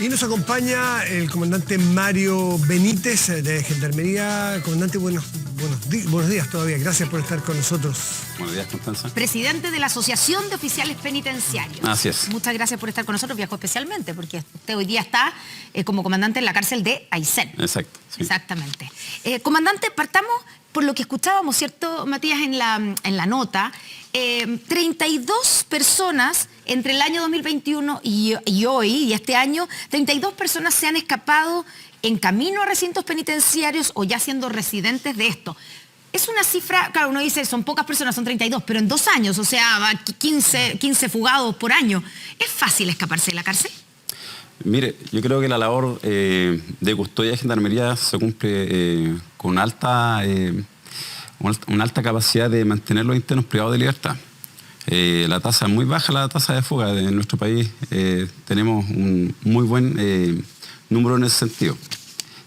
Y nos acompaña el comandante Mario Benítez de Gendarmería. Comandante, buenos días todavía. Gracias por estar con nosotros. Buenos días, Constanza. Presidente de la Asociación de Oficiales Penitenciarios. Así es. Muchas gracias por estar con nosotros. Viajó especialmente porque usted hoy día está como comandante en la cárcel de Aysén. Exacto. Sí. Exactamente. Comandante, partamos por lo que escuchábamos, ¿cierto, Matías, en la nota? 32 personas entre el año 2021 y hoy, y este año, 32 personas se han escapado en camino a recintos penitenciarios o ya siendo residentes de esto. Es una cifra, claro, uno dice, son pocas personas, son 32, pero en 2 años, o sea, 15 fugados por año. ¿Es fácil escaparse de la cárcel? Mire, yo creo que la labor de custodia de Gendarmería se cumple con una alta capacidad de mantener los internos privados de libertad. La tasa es muy baja, la tasa de fuga en nuestro país. Tenemos un muy buen número en ese sentido.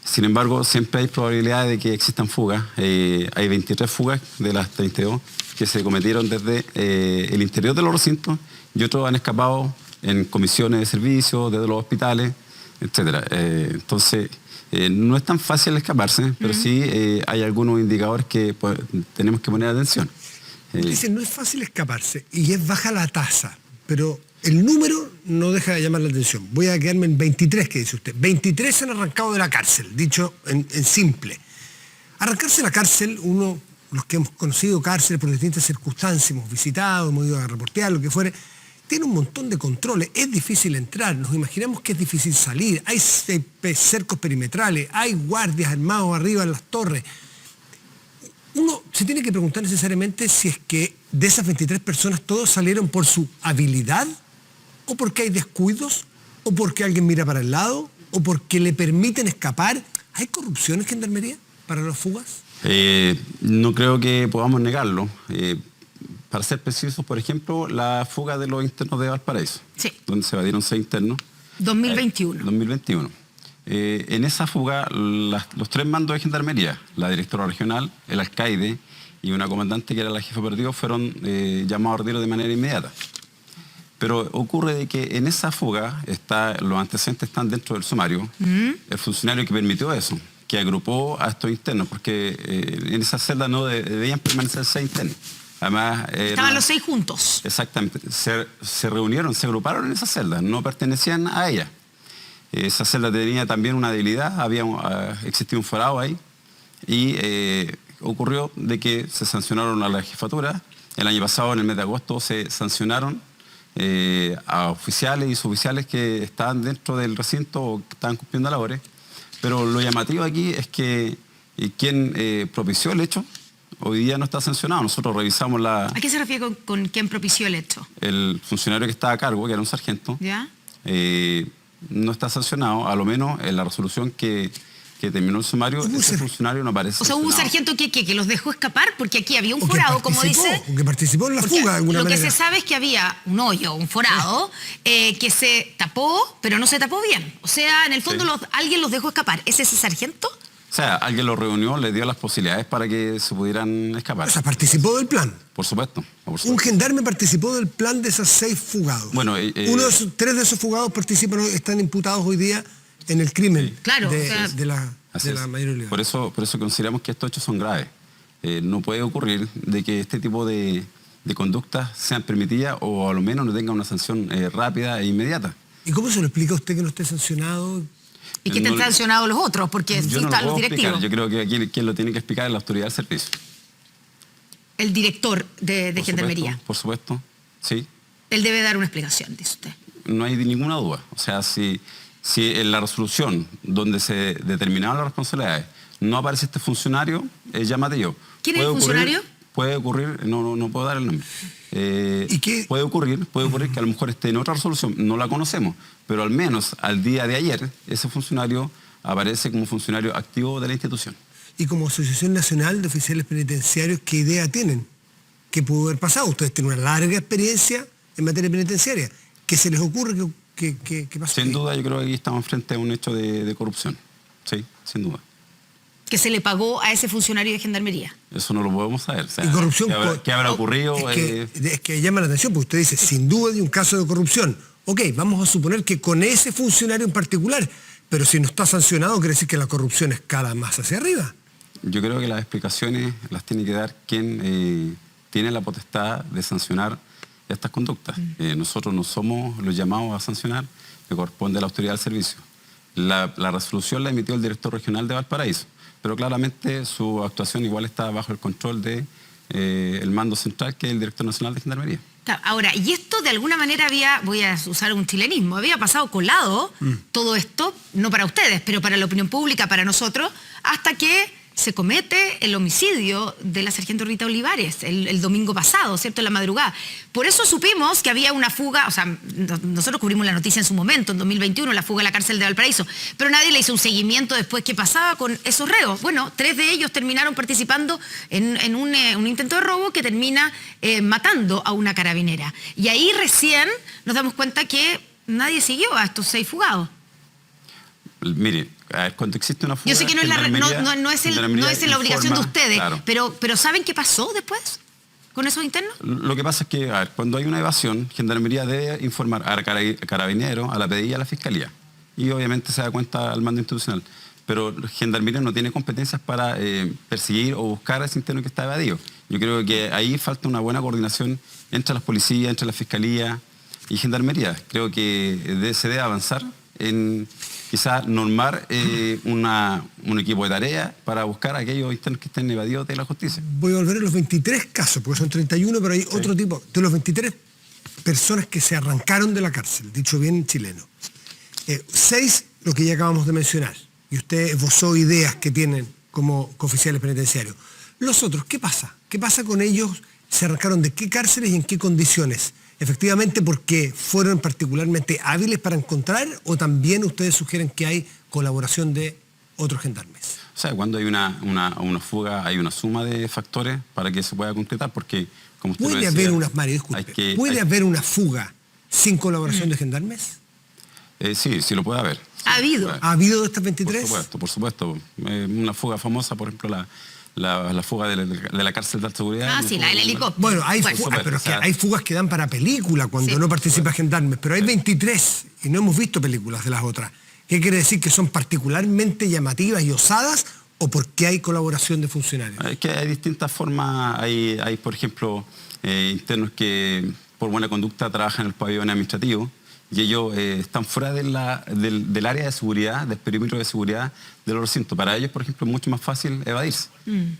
Sin embargo, siempre hay probabilidad de que existan fugas. Hay 23 fugas de las 32 que se cometieron desde el interior de los recintos y otros han escapado en comisiones de servicio, desde los hospitales, etc. Entonces, no es tan fácil escaparse, pero sí hay algunos indicadores que tenemos que poner atención. Dicen, no es fácil escaparse y es baja la tasa, pero el número no deja de llamar la atención. Voy a quedarme en 23, que dice usted. 23 se han arrancado de la cárcel, dicho en simple. Arrancarse de la cárcel, los que hemos conocido cárceles por distintas circunstancias, hemos visitado, hemos ido a reportear, lo que fuere, tiene un montón de controles, es difícil entrar, nos imaginamos que es difícil salir, hay cercos perimetrales, hay guardias armados arriba en las torres. Uno se tiene que preguntar necesariamente si es que de esas 23 personas todos salieron por su habilidad, o porque hay descuidos, o porque alguien mira para el lado, o porque le permiten escapar. ¿Hay corrupción en Gendarmería para las fugas? No creo que podamos negarlo. Para ser precisos, por ejemplo, la fuga de los internos de Valparaíso, sí, donde se evadieron 6 internos. 2021. 2021. En esa fuga, los 3 mandos de Gendarmería, la directora regional, el alcaide y una comandante que era la jefa operativa, fueron llamados a retiro de manera inmediata. Pero ocurre de que en esa fuga los antecedentes están dentro del sumario. El funcionario que permitió eso, que agrupó a estos internos, porque en esa celda no debían permanecer 6 internos. Además, estaban los 6 juntos. Exactamente. Se reunieron, se agruparon en esa celda, no pertenecían a ella. Esa celda tenía también una debilidad, existía un forado ahí y ocurrió de que se sancionaron a la jefatura. El año pasado, en el mes de agosto, se sancionaron a oficiales y suboficiales que estaban dentro del recinto o que estaban cumpliendo labores. Pero lo llamativo aquí es que quien propició el hecho hoy día no está sancionado. Nosotros revisamos ¿A qué se refiere con quién propició el hecho? El funcionario que estaba a cargo, que era un sargento. ¿Ya? No está sancionado, a lo menos en la resolución que terminó el sumario, ese funcionario no aparece. O sea, hubo un sargento que los dejó escapar, porque aquí había un O que forado, como dice. O que participó en la fuga de alguna manera. Lo que se sabe es que había un hoyo, un forado, que se tapó, pero no se tapó bien. O sea, en el fondo alguien los dejó escapar. ¿Es ese sargento? O sea, alguien lo reunió, le dio las posibilidades para que se pudieran escapar. O sea, participó del plan. Por supuesto. Un gendarme participó del plan de esos 6 fugados. Bueno, 3 de esos fugados están imputados hoy día en el crimen de la mayoría. Por eso consideramos que estos hechos son graves. No puede ocurrir de que este tipo de conductas sean permitidas o a lo menos no tengan una sanción rápida e inmediata. ¿Y cómo se lo explica a usted que no esté sancionado? ¿Y que estén sancionados los otros? Porque sí están los directivos. Yo creo que aquí quien lo tiene que explicar es la autoridad del servicio. El director de Gendarmería. Por supuesto, sí. Él debe dar una explicación, dice usted. No hay ninguna duda. O sea, si en la resolución donde se determinaban las responsabilidades no aparece este funcionario, llámate. ¿Quién es el funcionario? Puede ocurrir, no puedo dar el nombre. ¿Y qué? Puede ocurrir que a lo mejor esté en otra resolución, no la conocemos, pero al menos al día de ayer ese funcionario aparece como funcionario activo de la institución. Y como Asociación Nacional de Oficiales Penitenciarios, ¿qué idea tienen? ¿Qué pudo haber pasado? Ustedes tienen una larga experiencia en materia penitenciaria. ¿Qué se les ocurre que pasó? Sin duda, yo creo que aquí estamos frente a un hecho de corrupción. Sí, sin duda. Que se le pagó a ese funcionario de Gendarmería. Eso no lo podemos saber. O sea, ¿Y corrupción? ¿Qué habrá ocurrido? Es que llama la atención, porque usted dice, sin duda hay un caso de corrupción. Ok, vamos a suponer que con ese funcionario en particular, pero si no está sancionado, quiere decir que la corrupción escala más hacia arriba. Yo creo que las explicaciones las tiene que dar quien tiene la potestad de sancionar estas conductas. Nosotros no somos los llamados a sancionar, le corresponde a la autoridad del servicio. La resolución la emitió el director regional de Valparaíso, pero claramente su actuación igual está bajo el control de el mando central, que es el director nacional de Gendarmería. Ahora, y esto de alguna manera voy a usar un chilenismo, había pasado colado todo esto, no para ustedes, pero para la opinión pública, para nosotros, hasta que se comete el homicidio de la sargento Rita Olivares el domingo pasado, ¿cierto?, en la madrugada. Por eso supimos que había una fuga, o sea, nosotros cubrimos la noticia en su momento, en 2021, la fuga a la cárcel de Valparaíso, pero nadie le hizo un seguimiento después qué pasaba con esos reos. Bueno, 3 de ellos terminaron participando en un intento de robo que termina matando a una carabinera. Y ahí recién nos damos cuenta que nadie siguió a estos 6 fugados. Mire, cuando existe una fuga... Yo sé que no es la obligación de ustedes, claro, pero ¿saben qué pasó después con esos internos? Lo que pasa es que, cuando hay una evasión, Gendarmería debe informar a Carabineros, a la PDI y a la Fiscalía. Y obviamente se da cuenta al mando institucional. Pero Gendarmería no tiene competencias para perseguir o buscar a ese interno que está evadido. Yo creo que ahí falta una buena coordinación entre las policías, entre la Fiscalía y Gendarmería. Creo que se debe avanzar en quizás normar un equipo de tarea para buscar a aquellos internos que estén evadidos de la justicia. Voy a volver a los 23 casos, porque son 31, pero hay otro tipo. De los 23 personas que se arrancaron de la cárcel, dicho bien chileno. 6, lo que ya acabamos de mencionar, y usted esbozó ideas que tienen como oficiales penitenciarios. Los otros, ¿qué pasa? ¿Qué pasa con ellos? ¿Se arrancaron de qué cárceles y en qué condiciones? ¿Efectivamente porque fueron particularmente hábiles para encontrar, o también ustedes sugieren que hay colaboración de otros gendarmes? O sea, cuando hay una fuga hay una suma de factores para que se pueda concretar, porque como usted lo decía... ¿Puede haber una fuga sin colaboración de gendarmes? Sí lo puede haber. ¿Ha habido? ¿Ha habido de estas 23? Por supuesto. Una fuga famosa, por ejemplo, la fuga de la cárcel de alta seguridad. Sí, la del helicóptero. Bueno, hay fugas, pero es que hay fugas que dan para película cuando no participa gendarmes, pero hay 23 y no hemos visto películas de las otras. ¿Qué quiere decir? ¿Que son particularmente llamativas y osadas, o porque hay colaboración de funcionarios? Es que hay distintas formas. Hay por ejemplo, internos que por buena conducta trabajan en el pabellón administrativo, y ellos están fuera del área de seguridad, del perímetro de seguridad de los recintos. Para ellos, por ejemplo, es mucho más fácil evadirse.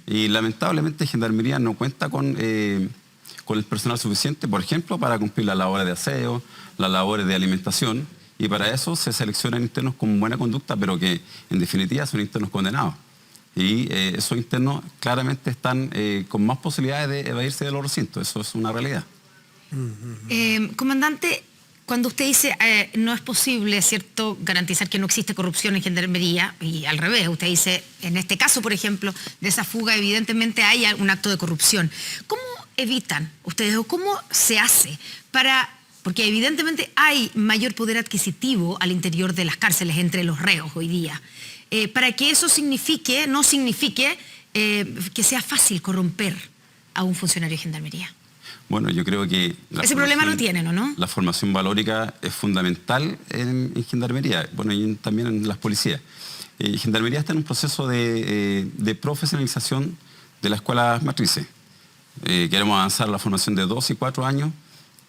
Y lamentablemente Gendarmería no cuenta con el personal suficiente, por ejemplo, para cumplir las labores de aseo, las labores de alimentación, y para eso se seleccionan internos con buena conducta, pero que en definitiva son internos condenados. Y esos internos claramente están con más posibilidades de evadirse de los recintos. Eso es una realidad. Comandante, cuando usted dice no es posible, ¿cierto?, garantizar que no existe corrupción en Gendarmería, y al revés, usted dice, en este caso, por ejemplo, de esa fuga, evidentemente hay un acto de corrupción. ¿Cómo evitan ustedes, o cómo se hace porque evidentemente hay mayor poder adquisitivo al interior de las cárceles entre los reos hoy día, para que eso no signifique que sea fácil corromper a un funcionario de Gendarmería? Bueno, yo creo que... Ese problema lo tienen, ¿o no? La formación valórica es fundamental en Gendarmería, bueno, y también en las policías. Gendarmería está en un proceso de profesionalización de las escuelas matrices. Queremos avanzar la formación de 2 y 4 años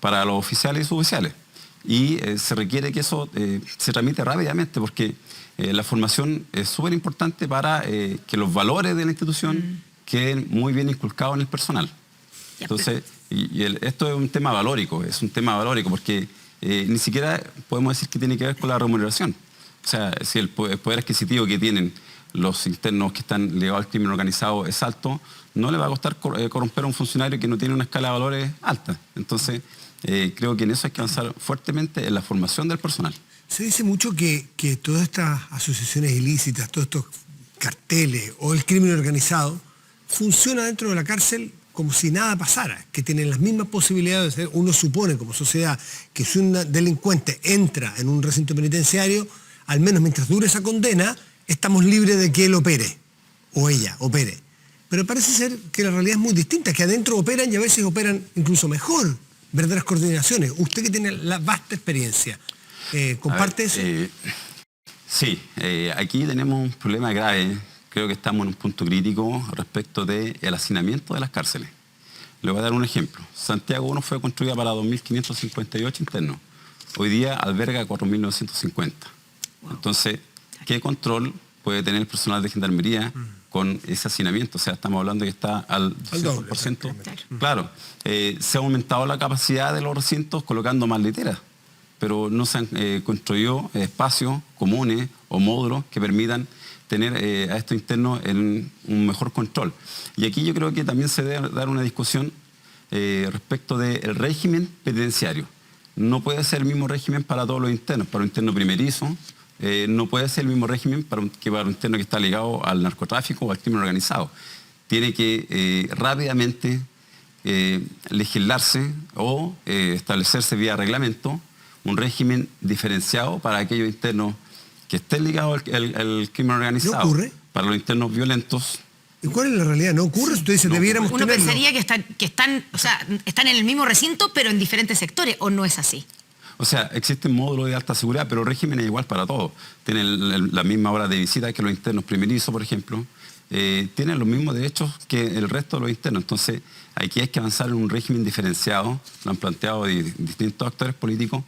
para los oficiales y suboficiales. Y se requiere que eso se tramite rápidamente, porque la formación es súper importante para que los valores de la institución queden muy bien inculcados en el personal. Entonces, esto es un tema valórico, porque ni siquiera podemos decir que tiene que ver con la remuneración. O sea, si el poder adquisitivo que tienen los internos que están ligados al crimen organizado es alto, no le va a costar corromper a un funcionario que no tiene una escala de valores alta. Entonces, creo que en eso hay que avanzar fuertemente en la formación del personal. Se dice mucho que todas estas asociaciones ilícitas, todos estos carteles o el crimen organizado funciona dentro de la cárcel como si nada pasara, que tienen las mismas posibilidades de ser. Uno supone como sociedad que si un delincuente entra en un recinto penitenciario, al menos mientras dure esa condena, estamos libres de que él opere, o ella opere. Pero parece ser que la realidad es muy distinta, que adentro operan y a veces operan incluso mejor verdaderas coordinaciones. Usted que tiene la vasta experiencia, ¿comparte eso? Sí, aquí tenemos un problema grave. Creo que estamos en un punto crítico respecto del hacinamiento de las cárceles. Le voy a dar un ejemplo. Santiago 1 fue construida para 2.558 internos. Hoy día alberga 4.950. Wow. Entonces, ¿qué control puede tener el personal de gendarmería con ese hacinamiento? O sea, estamos hablando de que está al 200%. Claro, se ha aumentado la capacidad de los recintos colocando más literas, pero no se han construido espacios comunes o módulos que permitan tener a estos internos en un mejor control. Y aquí yo creo que también se debe dar una discusión respecto del régimen penitenciario. No puede ser el mismo régimen para todos los internos. Para un interno primerizo, no puede ser el mismo régimen que para un interno que está ligado al narcotráfico o al crimen organizado. Tiene que rápidamente legislarse o establecerse vía reglamento un régimen diferenciado para aquellos internos que estén ligados al crimen organizado. ¿No ocurre? Para los internos violentos. ¿Y cuál es la realidad? ¿No ocurre? Usted dice, no debiéramos Uno tenerlo. pensaría que están en el mismo recinto, pero en diferentes sectores, ¿o no es así? O sea, existen módulos de alta seguridad, pero el régimen es igual para todos. Tienen la misma hora de visita que los internos primerizos, por ejemplo. Tienen los mismos derechos que el resto de los internos. Entonces, aquí hay que avanzar en un régimen diferenciado, lo han planteado distintos actores políticos,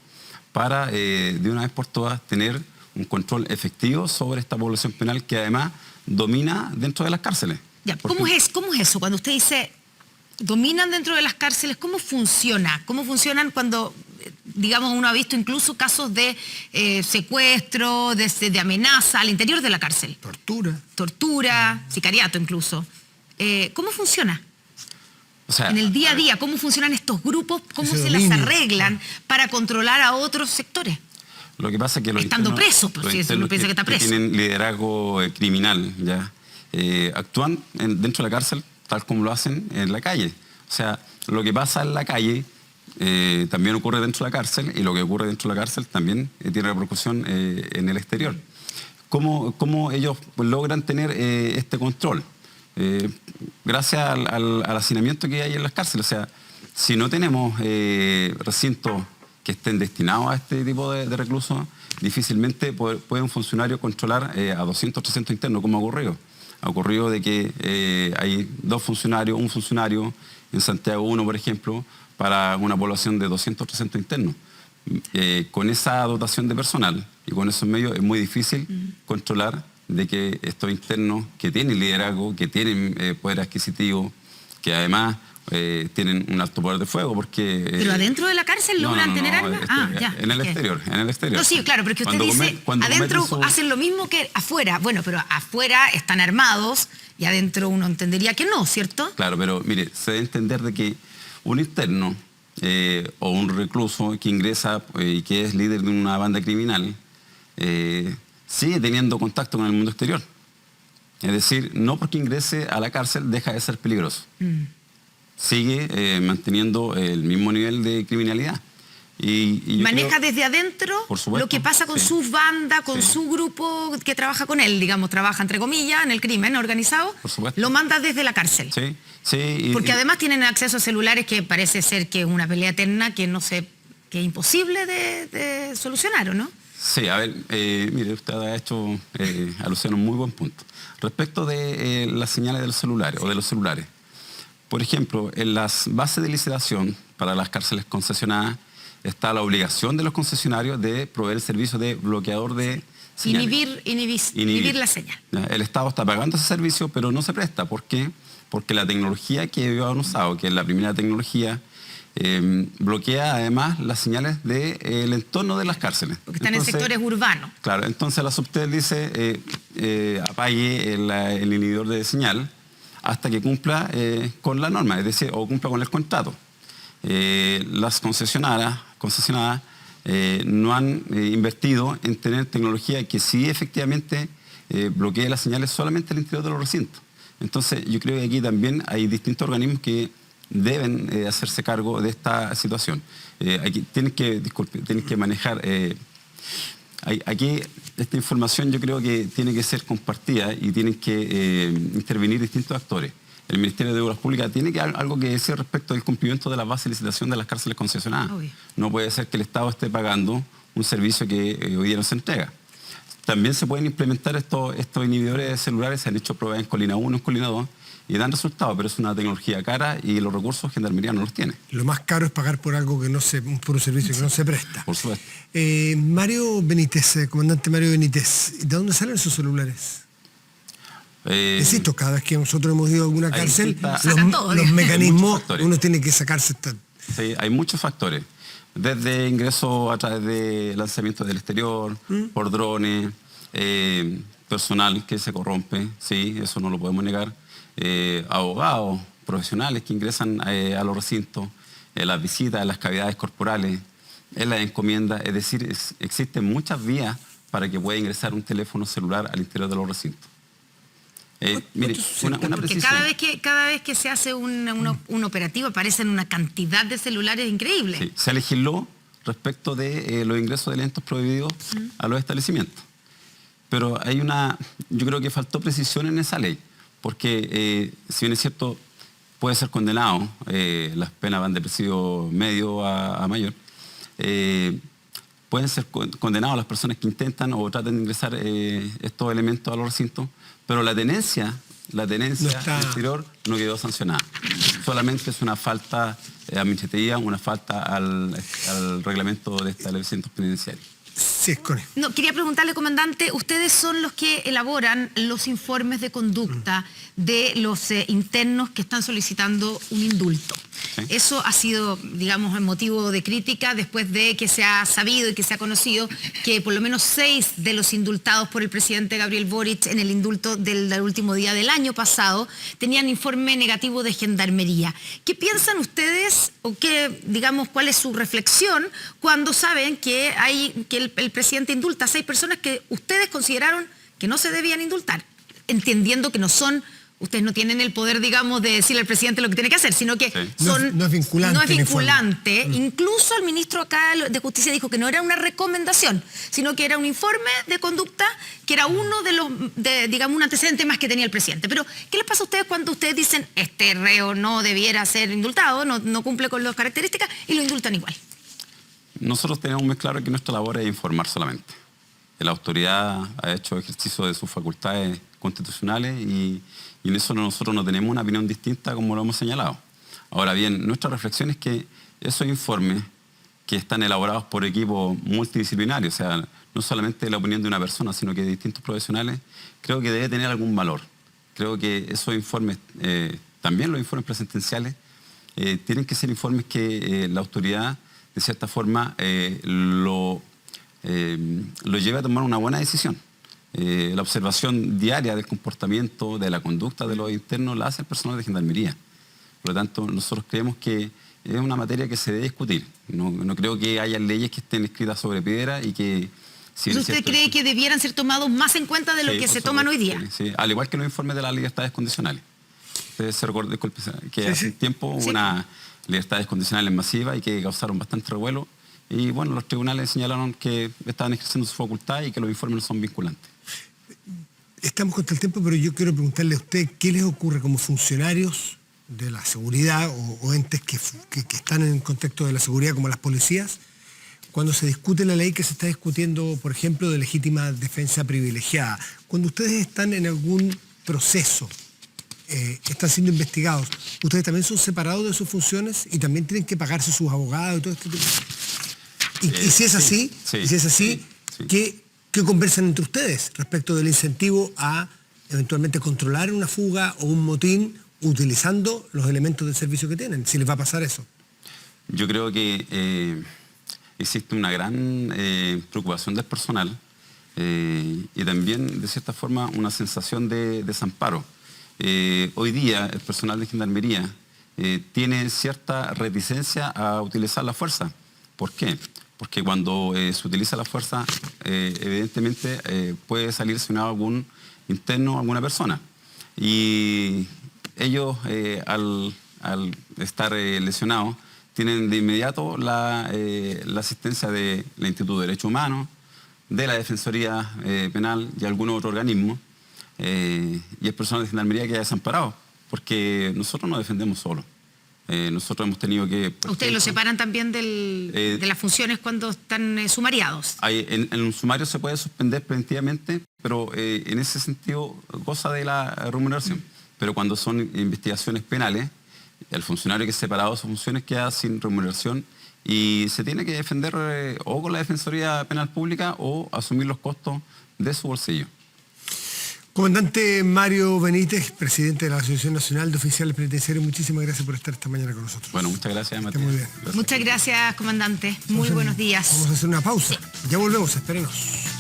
para de una vez por todas tener un control efectivo sobre esta población penal que además domina dentro de las cárceles. Ya, ¿cómo es eso? Cuando usted dice dominan dentro de las cárceles, ¿cómo funciona? ¿Cómo funcionan cuando, digamos, uno ha visto incluso casos de secuestro, de amenaza al interior de la cárcel? Tortura, sicariato incluso. ¿Cómo funciona? O sea, en el día a día, ¿cómo funcionan estos grupos? ¿Cómo se las arreglan para controlar a otros sectores? Lo que pasa es que los estando internos, presos, pues, si uno piensa que está preso, tienen liderazgo criminal, ¿ya? Actúan dentro de la cárcel tal como lo hacen en la calle. O sea, lo que pasa en la calle también ocurre dentro de la cárcel, y lo que ocurre dentro de la cárcel también tiene repercusión en el exterior. ¿Cómo ellos logran tener este control? Gracias al hacinamiento que hay en las cárceles. O sea, si no tenemos recintos que estén destinados a este tipo de reclusos, difícilmente puede un funcionario controlar a 200, 300 internos, como ha ocurrido. Ha ocurrido de que hay un funcionario en Santiago 1, por ejemplo, para una población de 200, 300 internos. Con esa dotación de personal y con esos medios es muy difícil controlar de que estos internos que tienen liderazgo, que tienen poder adquisitivo, que además tienen un alto poder de fuego, porque... ¿Pero adentro de la cárcel logran tener armas? En el exterior. No, sí, claro, pero es que usted dice, adentro hacen lo mismo que afuera. Bueno, pero afuera están armados y adentro uno entendería que no, ¿cierto? Claro, pero mire, se debe entender de que un interno o un recluso que ingresa y que es líder de una banda criminal sigue teniendo contacto con el mundo exterior. Es decir, no porque ingrese a la cárcel deja de ser peligroso. Sigue manteniendo el mismo nivel de criminalidad. Y maneja desde adentro lo que pasa con sus bandas, con su grupo que trabaja con él, digamos, trabaja entre comillas en el crimen organizado, lo manda desde la cárcel. Porque además tienen acceso a celulares que parece ser que es una pelea eterna que no sé, que es imposible de solucionar, ¿o no? Sí, a ver, mire, usted ha hecho alusión a un muy buen punto. Respecto de las señales de los celulares o de los celulares. Por ejemplo, en las bases de licitación para las cárceles concesionadas está la obligación de los concesionarios de proveer el servicio de bloqueador de señales. Inhibir la señal. El Estado está pagando ese servicio, pero no se presta. ¿Por qué? Porque la tecnología que ellos han usado, que es la primera tecnología, bloquea además las señales del entorno de las cárceles. Porque están en sectores urbanos. Claro, entonces la Subtel dice apague el inhibidor de señal hasta que cumpla con la norma, es decir, o cumpla con el contrato. Las concesionadas no han invertido en tener tecnología que sí efectivamente bloquee las señales solamente al interior de los recintos. Entonces yo creo que aquí también hay distintos organismos que deben hacerse cargo de esta situación. Aquí tienen que manejar... Aquí esta información yo creo que tiene que ser compartida y tienen que intervenir distintos actores. el Ministerio de Obras Públicas tiene algo que decir respecto del cumplimiento de las bases de licitación de las cárceles concesionadas. Obvio. No puede ser que el Estado esté pagando un servicio que hoy día no se entrega. También se pueden implementar estos inhibidores de celulares, se han hecho pruebas en Colina 1, en Colina 2, y dan resultados, pero es una tecnología cara y los recursos Gendarmería no los tiene. Lo más caro es pagar por algo que no se, por un servicio que no se presta. Por supuesto. Mario Benítez, comandante Mario Benítez, ¿de dónde salen esos celulares? Insisto, cada vez que nosotros hemos ido a alguna cárcel, los mecanismos, uno tiene que sacarse. Sí, hay muchos factores. Desde ingreso a través de lanzamientos del exterior, por drones, personal que se corrompe, sí, eso no lo podemos negar. Abogados profesionales que ingresan a los recintos, las visitas, en las cavidades corporales, en las encomiendas, es decir, existen muchas vías para que pueda ingresar un teléfono celular al interior de los recintos. Mire, una porque cada vez que se hace un operativo aparecen una cantidad de celulares increíbles. Sí, se legisló respecto de los ingresos de elementos prohibidos a los establecimientos. Pero yo creo que faltó precisión en esa ley, porque si bien es cierto, puede ser condenado, las penas van de presidio medio a mayor, pueden ser condenados las personas que intentan o tratan de ingresar estos elementos a los recintos, pero la tenencia exterior no quedó sancionada. Solamente es una falta administrativa, una falta al reglamento de establecimientos penitenciarios. Sí, Connie. No, quería preguntarle, comandante, ustedes son los que elaboran los informes de conducta de los internos que están solicitando un indulto. ¿Sí? Eso ha sido, digamos, motivo de crítica después de que se ha sabido y que se ha conocido que por lo menos 6 de los indultados por el presidente Gabriel Boric en el indulto del último día del año pasado tenían informe negativo de Gendarmería. ¿Qué piensan ustedes o qué, digamos, cuál es su reflexión cuando saben que el presidente indulta a 6 personas que ustedes consideraron que no se debían indultar, entendiendo que no son... Ustedes no tienen el poder, digamos, de decirle al presidente lo que tiene que hacer, sino que no es vinculante. No es vinculante. Incluso el ministro acá de Justicia dijo que no era una recomendación, sino que era un informe de conducta, que era uno digamos, un antecedente más que tenía el presidente. Pero, ¿qué les pasa a ustedes cuando ustedes dicen este reo no debiera ser indultado, no cumple con las características y lo indultan igual? Nosotros tenemos muy claro que nuestra labor es informar solamente. La autoridad ha hecho ejercicio de sus facultades constitucionales y en eso nosotros no tenemos una opinión distinta como lo hemos señalado. Ahora bien, nuestra reflexión es que esos informes que están elaborados por equipos multidisciplinarios, o sea, no solamente la opinión de una persona, sino que de distintos profesionales, creo que debe tener algún valor. Creo que esos informes, también los informes presentenciales, tienen que ser informes que la autoridad, de cierta forma, lo lleve a tomar una buena decisión. La observación diaria del comportamiento, de la conducta de los internos, la hace el personal de Gendarmería. Por lo tanto, nosotros creemos que es una materia que se debe discutir. No creo que haya leyes que estén escritas sobre piedra y que... ¿Usted cree que debieran ser tomados más en cuenta de lo que se toman hoy día? Sí, al igual que los informes de las libertades condicionales. Ustedes se recuerdan que hace tiempo una libertades condicionales masiva y que causaron bastante revuelo. Y bueno, los tribunales señalaron que estaban ejerciendo su facultad y que los informes no son vinculantes. Estamos contra el tiempo, pero yo quiero preguntarle a usted qué les ocurre como funcionarios de la seguridad o entes que están en el contexto de la seguridad, como las policías, cuando se discute la ley que se está discutiendo, por ejemplo, de legítima defensa privilegiada. Cuando ustedes están en algún proceso, están siendo investigados, ¿ustedes también son separados de sus funciones y también tienen que pagarse sus abogados y todo esto? Y si es así, ¿qué conversan entre ustedes respecto del incentivo a eventualmente controlar una fuga o un motín utilizando los elementos de servicio que tienen? Si les va a pasar eso. Yo creo que existe una gran preocupación del personal y también, de cierta forma, una sensación de desamparo. Hoy día el personal de Gendarmería tiene cierta reticencia a utilizar la fuerza. ¿Por qué? Porque cuando se utiliza la fuerza, evidentemente puede salir lesionado algún interno, alguna persona. Y ellos, al estar lesionados, tienen de inmediato la asistencia del Instituto de Derechos Humanos, de la Defensoría Penal y algún otro organismo. Y el personal de Gendarmería queda desamparado, porque nosotros nos defendemos solos. Nosotros hemos tenido que... ¿Ustedes lo separan también de las funciones cuando están sumariados? En un sumario se puede suspender preventivamente, pero en ese sentido goza de la remuneración. Pero cuando son investigaciones penales, el funcionario que es separado de sus funciones queda sin remuneración y se tiene que defender o con la Defensoría Penal Pública o asumir los costos de su bolsillo. Comandante Mario Benítez, presidente de la Asociación Nacional de Oficiales Penitenciarios, muchísimas gracias por estar esta mañana con nosotros. Bueno, muchas gracias, Matías. Muy bien. Muchas gracias, comandante. Muy buenos días. Vamos a hacer una pausa. Ya volvemos, espérenos.